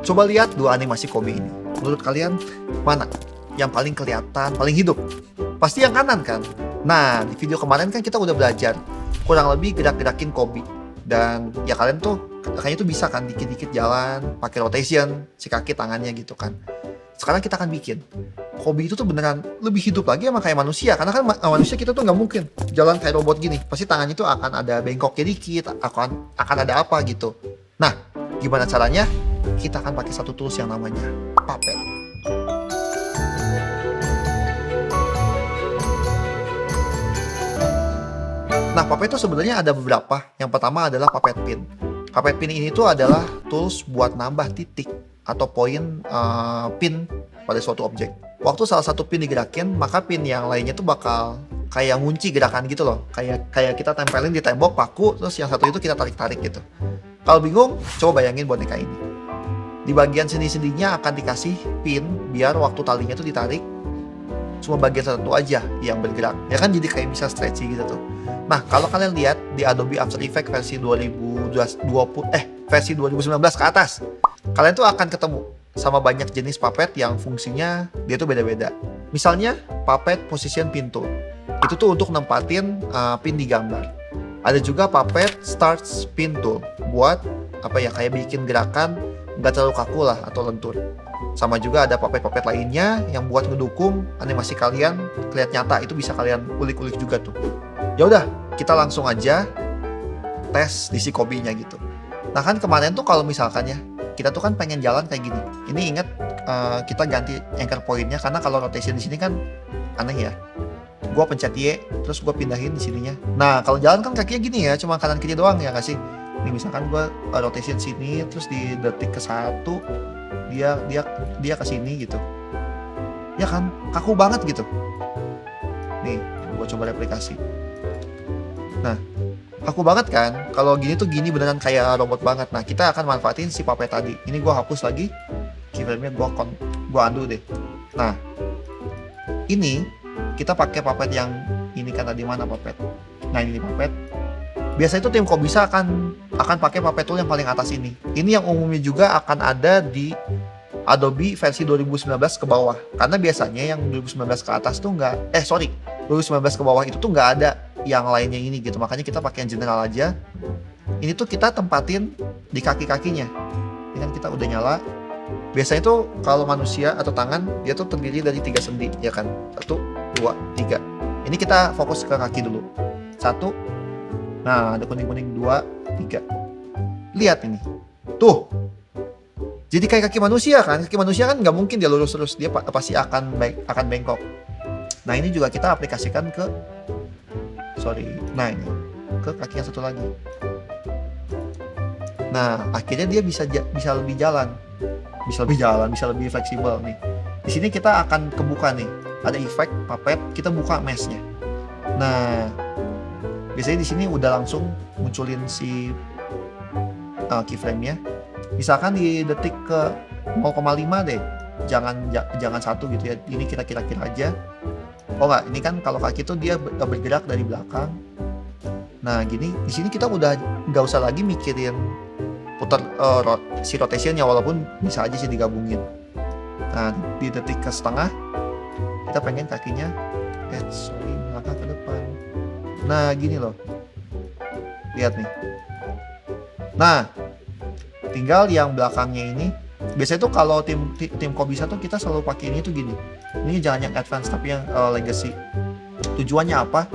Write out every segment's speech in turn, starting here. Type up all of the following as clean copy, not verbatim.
Coba lihat dua animasi Kobe ini. Menurut kalian mana yang paling kelihatan, paling hidup? Pasti yang kanan kan? Nah, di video kemarin kan kita udah belajar kurang lebih gerak-gerakin Kobe. Dan ya kalian tuh kayaknya tuh bisa kan dikit-dikit jalan, pakai rotation, si kaki tangannya gitu kan. Sekarang kita akan bikin Kobe itu tuh beneran lebih hidup lagi sama kayak manusia. Karena kan manusia kita tuh nggak mungkin jalan kayak robot gini. Pasti tangannya tuh akan ada bengkoknya dikit, akan ada apa gitu. Nah, gimana caranya? Kita akan pakai satu tools yang namanya Puppet. Nah, Puppet itu sebenarnya ada beberapa. Yang pertama adalah Puppet Pin. Puppet Pin ini tuh adalah tools buat nambah titik atau poin pin pada suatu objek. Waktu salah satu pin digerakin, maka pin yang lainnya tuh bakal kayak ngunci gerakan gitu loh. Kayak kita tempelin di tembok paku, terus yang satu itu kita tarik-tarik gitu. Kalau bingung, coba bayangin boneka ini. Di bagian sendi-sendinya akan dikasih pin biar waktu talinya tuh ditarik, cuma bagian tertentu aja yang bergerak. Ya kan jadi kayak bisa stretchy gitu tuh. Nah, kalau kalian lihat di Adobe After Effects versi 2019 ke atas, kalian tuh akan ketemu sama banyak jenis puppet yang fungsinya dia tuh beda-beda. Misalnya puppet position pin tool. Itu tuh untuk nempatin pin di gambar. Ada juga puppet starts pin tool buat apa ya, kayak bikin gerakan nggak terlalu kaku lah atau lentur. Sama juga ada puppet-puppet lainnya yang buat ngedukung animasi kalian kelihatan nyata. Itu bisa kalian ulik-ulik juga tuh. Ya udah, kita langsung aja tes di si Kobe-nya gitu. Nah kan kemarin tuh kalau misalkan ya, kita tuh kan pengen jalan kayak gini. Ini ingat kita ganti anchor point-nya karena kalau rotation di sini kan aneh ya. Gua pencet Y, terus gua pindahin di sininya. Nah kalau jalan kan kakinya gini ya, cuma kanan kiri doang ya nggak sih? Ini misalkan gua rotation sini, terus di detik ke-1 dia ke sini gitu. Ya kan, kaku banget gitu. Nih, gua coba replikasi. Nah, kaku banget kan? Kalau gini tuh gini beneran kayak robot banget. Nah, kita akan manfaatin si puppet tadi. Ini gua hapus lagi. Keyframe-nya gua undo deh. Nah, ini kita pakai puppet yang ini kan tadi mana puppet. Nah, ini puppet. Biasanya itu tim kok bisa akan pakai puppet tool yang paling atas ini. Ini yang umumnya juga akan ada di Adobe versi 2019 ke bawah. Karena biasanya yang 2019 ke atas tuh 2019 ke bawah itu tuh nggak ada yang lainnya ini gitu. Makanya kita pakai yang general aja. Ini tuh kita tempatin di kaki-kakinya. Ini kan kita udah nyala. Biasanya tuh kalau manusia atau tangan dia tuh terdiri dari 3 sendi, ya kan? 1, 2, 3. Ini kita fokus ke kaki dulu. 1. Nah, ada kuning-kuning 2, 3. Lihat ini. Tuh. Jadi kayak kaki manusia kan? Kaki manusia kan nggak mungkin dia lurus terus, dia pasti akan bengkok. Nah, ini juga kita aplikasikan ke ini ke kaki yang satu lagi. Nah, akhirnya dia bisa lebih jalan. Bisa lebih fleksibel nih. Di sini kita akan kebuka nih. Ada efek puppet, kita buka mesh-nya. Nah, biasanya di sini udah langsung munculin si keyframe-nya. Misalkan di detik ke 0,5 deh. Jangan 1 gitu ya. Ini kita kira-kira aja. Oh enggak, ini kan kalau kaki tuh dia bergerak dari belakang. Nah, gini, di sini kita udah nggak usah lagi mikirin putar si rotationnya, walaupun bisa aja sih digabungin. Nah, di detik ke setengah kita pengen kakinya melangkah ke depan. Nah, gini loh. Lihat nih. Nah, tinggal yang belakangnya ini. Biasanya tuh kalau tim kok bisa tuh kita selalu pakai ini tuh gini. Ini jangan yang advance tapi yang legacy. Tujuannya apa?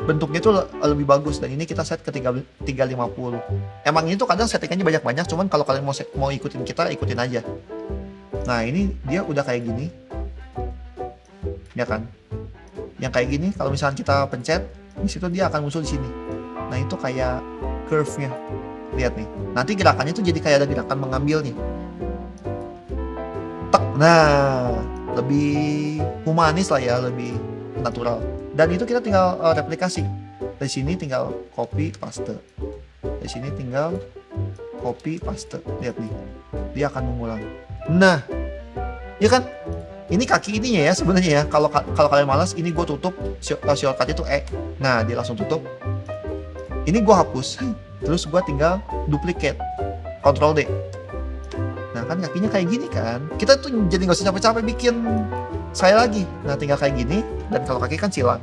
Bentuknya tuh lebih bagus, dan ini kita set ke 350. Emang ini tuh kadang settingannya banyak-banyak, cuman kalau kalian mau ikutin kita, ikutin aja. Nah, ini dia udah kayak gini. Ya kan? Yang kayak gini kalau misalnya kita pencet, di situ dia akan muncul di sini. Nah, itu kayak curve-nya. Lihat nih. Nanti gerakannya tuh jadi kayak ada gerakan mengambil nih. Nah, lebih humanis lah ya, lebih natural. Dan itu kita tinggal replikasi. Dari sini tinggal copy paste. Dari sini tinggal copy paste. Lihat nih, dia akan mengulang. Nah, ya kan? Ini kaki ininya ya sebenarnya ya. Kalau kalian malas, ini gue tutup shortcut itu Nah, dia langsung tutup. Ini gue hapus. Terus gue tinggal duplicate. Ctrl D. Nah, kan kakinya kayak gini kan. Kita tuh jadi nggak usah capek-capek bikin saya lagi. Nah tinggal kayak gini, dan kalau kaki kan silang.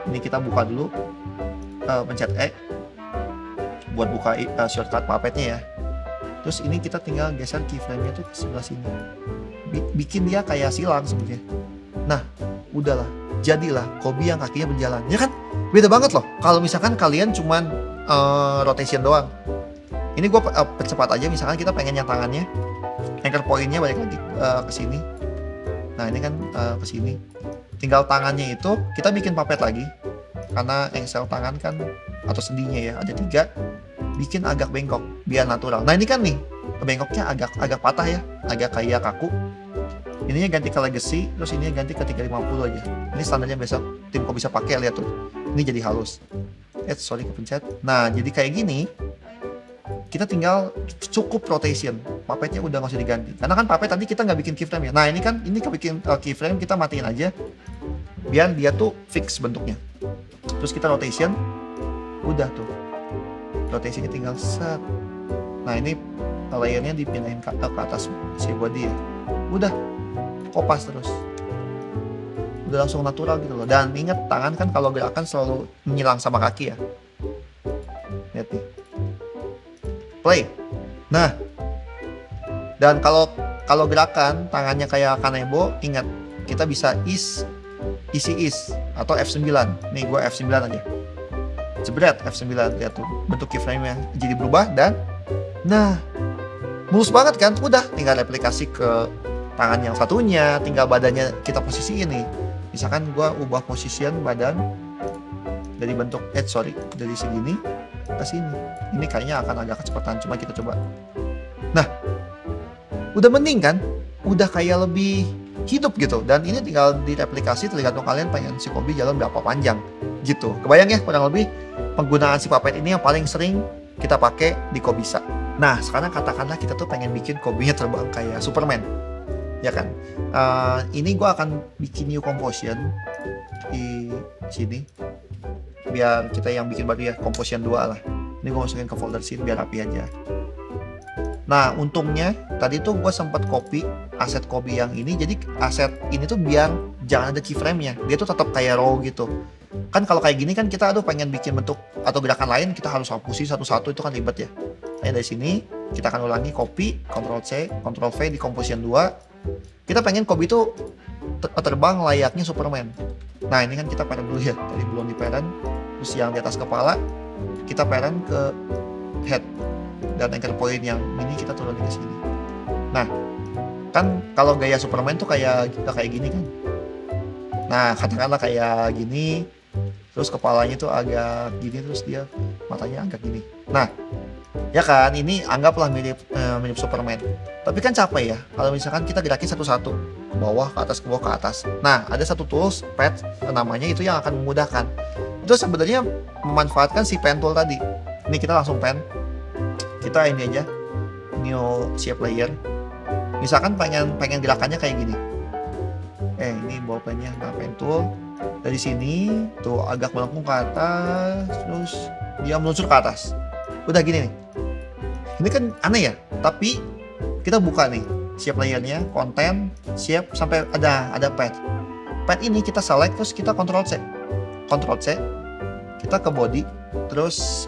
Ini kita buka dulu, pencet E buat buka shortcut puppetnya ya. Terus ini kita tinggal geser keyframe-nya tuh ke sebelah sini. Bikin dia kayak silang sebenarnya. Nah, udahlah, jadilah Kobe yang kakinya berjalan. Ya kan? Beda banget loh. Kalau misalkan kalian cuman rotation doang. Ini gue percepat aja, misalkan kita pengen yang tangannya, anchor point-nya balik lagi ke sini. Nah, ini kan ke sini. Tinggal tangannya itu kita bikin puppet lagi. Karena engsel tangan kan atau sendinya ya ada 3, bikin agak bengkok biar natural. Nah ini kan nih bengkoknya agak patah ya, agak kayak kaku. Ininya ganti ke legacy, terus ini ganti ke 350 aja. Ini standarnya biasa tim kok bisa pakai, lihat tuh. Ini jadi halus. Sorry kepencet. Nah jadi kayak gini, kita tinggal cukup rotation. Puppetnya udah nggak usah diganti. Karena kan puppet tadi kita nggak bikin keyframe ya. Nah ini kan ini kebikin keyframe, kita matiin aja biar dia tuh fix bentuknya. Terus kita rotation, udah tuh rotationnya tinggal set. Nah ini layernya dipindahin ke atas si body ya, udah kopas terus, udah langsung natural gitu loh. Dan ingat tangan kan kalau gerakan selalu menyilang sama kaki ya. Lihat nih, play. Nah, dan kalau gerakan tangannya kayak Kanebo, ingat kita bisa isi atau F9. Nih gue F9 aja. Jebret F9, lihat tuh bentuk keyframe-nya jadi berubah. Dan nah mulus banget kan. Udah tinggal replikasi ke tangan yang satunya, tinggal badannya kita posisiin nih. Misalkan gue ubah position badan dari bentuk dari segini ke sini. Ini kayaknya akan agak kecepatan, cuma kita coba. Nah udah mending kan, udah kayak lebih hidup gitu. Dan ini tinggal direplikasi tergantung kalian pengen si Kobe jalan berapa panjang gitu. Kebayang ya kurang lebih penggunaan si puppet ini yang paling sering kita pakai di Kobisa. Nah sekarang katakanlah kita tuh pengen bikin Kobe-nya terbang kayak Superman, ya kan? Ini gue akan bikin new composition di sini biar kita yang bikin baru ya, composition 2 lah. Ini gue masukin ke folder scene biar rapi aja. Nah untungnya tadi tuh gue sempat copy aset Kobe yang ini. Jadi aset ini tuh biar jangan ada keyframe-nya, dia tuh tetap kayak raw gitu. Kan kalau kayak gini kan kita pengen bikin bentuk atau gerakan lain, kita harus hapusin satu-satu, itu kan ribet ya. Nah dari sini kita akan ulangi, copy, Ctrl C, Ctrl V di composition 2. Kita pengen Kobe itu terbang layaknya Superman. Nah ini kan kita parent dulu ya, tadi belum di parent. Terus yang di atas kepala kita parent ke head, dan anchor point yang ini kita turunin ke sini. Nah kan kalau gaya Superman tuh kayak gini kan. Nah katakanlah kayak gini, terus kepalanya tuh agak gini, terus dia matanya agak gini. Nah ya kan ini anggaplah mirip Superman. Tapi kan capek ya kalau misalkan kita gerakin satu-satu, ke bawah, ke atas, ke bawah, ke atas. Nah ada satu tools pad namanya, itu yang akan memudahkan. Itu sebenarnya memanfaatkan si pen tool tadi. Ini kita langsung pen, kita ini aja new shape layer. Misalkan pengen gerakannya kayak gini. Ini bawa pennya, nah pen tool dari sini tuh agak melengkung ke atas, terus dia meluncur ke atas. Udah gini nih. Ini kan aneh ya, tapi kita buka nih shape layernya, content, shape, sampai ada pad. Pad ini kita select, terus kita Ctrl C, kita ke body, terus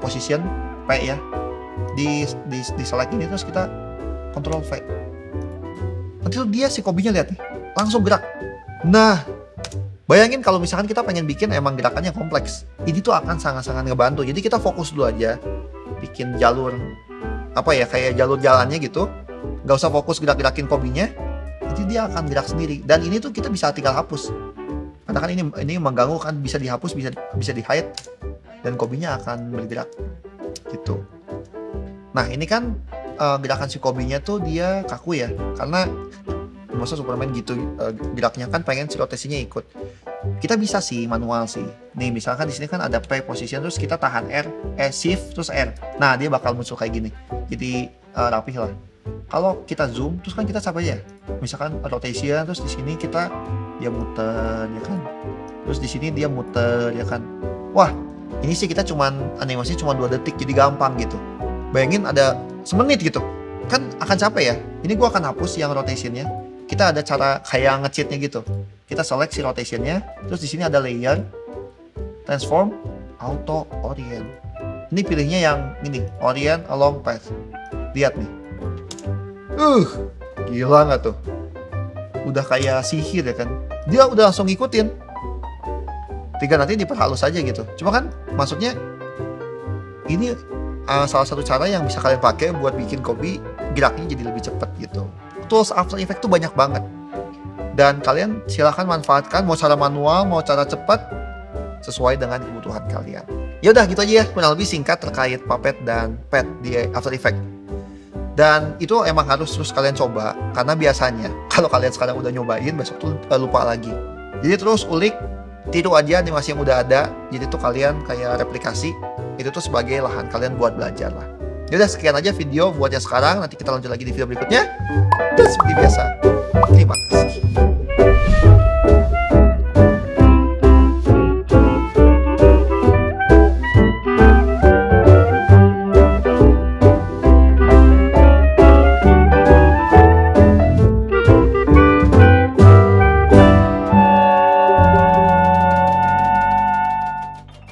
position P ya, di select ini, terus kita Ctrl V. Nanti tuh dia si Kobe-nya, lihat nih, langsung gerak. Nah bayangin kalau misalkan kita pengen bikin emang gerakannya kompleks, ini tuh akan sangat-sangat ngebantu. Jadi kita fokus dulu aja bikin jalur kayak jalur jalannya gitu, nggak usah fokus gerak-gerakin Kobe-nya, nanti dia akan gerak sendiri. Dan ini tuh kita bisa tinggal hapus, karena kan ini mengganggu kan, bisa dihapus, bisa di hide, dan Kobe-nya akan bergerak gitu. Nah ini kan gerakan si Kobe-nya tuh dia kaku ya, karena masa Superman gitu geraknya kan, pengen si rotasinya ikut. Kita bisa sih manual sih. Nih misalkan di sini kan ada play position, terus kita tahan R, shift terus R. Nah dia bakal muncul kayak gini. Jadi rapih lah. Kalau kita zoom, terus kan kita capek ya. Misalkan rotation, terus di sini dia muter ya kan. Terus di sini dia muter ya kan. Wah ini sih kita animasinya cuma 2 detik, jadi gampang gitu. Bayangin ada semenit gitu. kan akan capek ya. Ini gue akan hapus yang rotationnya. Kita ada cara kayak nge-cheatnya gitu. Kita select si rotationnya, terus di sini ada layer, transform, auto orient. Ini pilihnya yang ini, orient along path. Lihat nih. Gila nggak tuh? Udah kayak sihir ya kan? Dia udah langsung ngikutin. Tinggal nanti diperhalus aja gitu. Cuma kan maksudnya ini salah satu cara yang bisa kalian pakai buat bikin kopi geraknya jadi lebih cepat gitu. Tools After Effects tuh banyak banget. Dan kalian silahkan manfaatkan mau cara manual, mau cara cepat sesuai dengan kebutuhan kalian. Ya udah gitu aja ya, kurang lebih singkat terkait Puppet dan Pet di After Effects. Dan itu emang harus terus kalian coba karena biasanya kalau kalian sekarang udah nyobain besok tuh lupa lagi. Jadi terus ulik, tiru aja animasi yang udah ada. Jadi tuh kalian kayak replikasi, itu tuh sebagai lahan kalian buat belajar lah. Yaudah sekian aja video buat yang sekarang. Nanti kita lanjut lagi di video berikutnya. Dan seperti biasa, terima kasih.